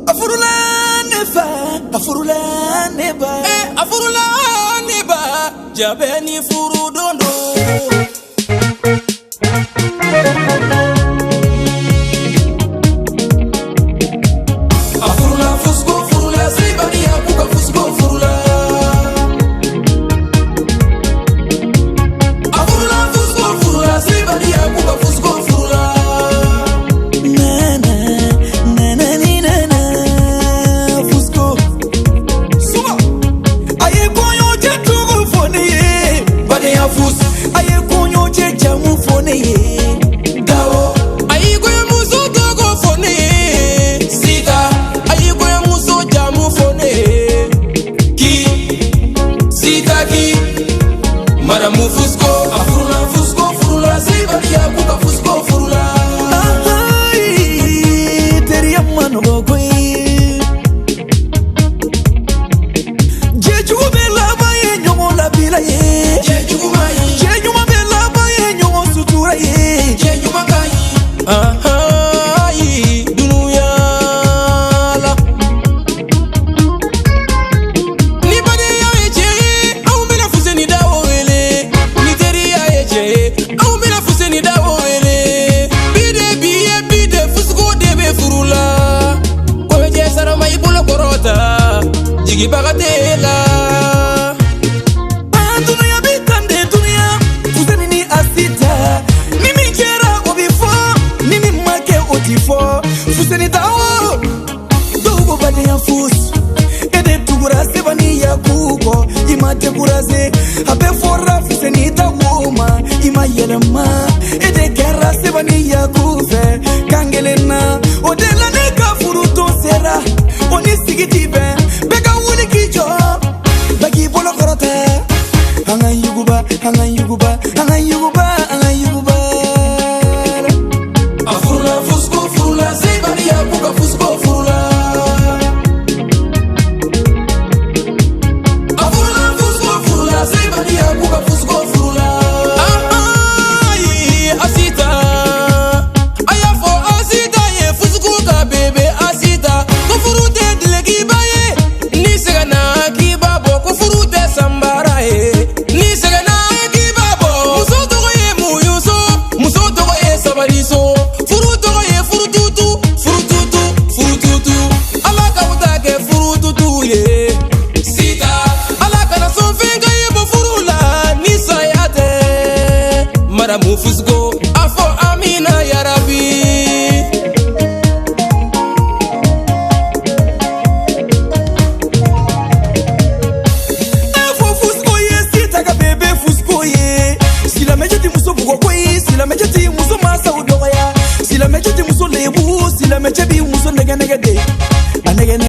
Afurula neba jabeni furu dondo. Afurula Fousco furula Seyba Yacou Fousco furula. Afurula Fousco furula Seyba Yacou Fousco furula. Fousco. Suba. Aye konyo je tugu fone ye. Badenya Fous. Aye konyo je jamu fone ye. Dawo. Aye konyo muso togo fone ye. Sita. Aye konyo muso jamu fone ye. Ki. Sita ki. Madamu Fousco. Afurula Fousco furula Seyba Yacou Fousco furula. Ay, teriya mano koi. Yacou be la baye nyongo la bila ye. Yacou mai. Yacou be la baye nyongo sutura ye. Yacou makai. Ay, dunuya la. Ni Badenya eche, au mena fuseni dawo ele. Ni teriya eche, au mena fuseni dawo ele. Bide Fousco debe furula. Kowe je sarama ibulo korota. Jigi bagatela. Dunuya bitande dunuya. Fuseni ni asita. Mimi kera obifo. Mimi make otifo. Fuseni dawo. Dogo Badenya Fous. Ede tugura sebani Yacou. Ima teguraze. Abe fora fuseni dawoma. Ima yelema. Ede kera sebani Yacou fe. Kangelena. Odela neka furuto sera. Oni sigiti ben. Bega wuli kijo. Bagi bolo korote. Anga yuguba. Afurula Fousco furula Seyba Yacou Fousco furula. Afurula Fousco furula Seyba Yacou Fousco furula. Ay, asita. Ayafo asita ye Fousco ka bebe asita. Kufurute dilegi baye. Ni segana kibabo kufurute sambara ye. Ni segana kibabo. Muso togo ye muyuso. Muso togo ye sabariso. Furu togo ye furututu. Alaka utake furututu ye. Sita. Alaka na sonfenga ye bo furula. Ni sayate. Madamu Fousco. Afo amina ya Rabbi. Efo Fousco ye sita ka bebe Fousco ye. Sila mejeti muso bugo koi. Sila mejeti muso masa udoya. Sila mejeti muso lebu. Sila mejebi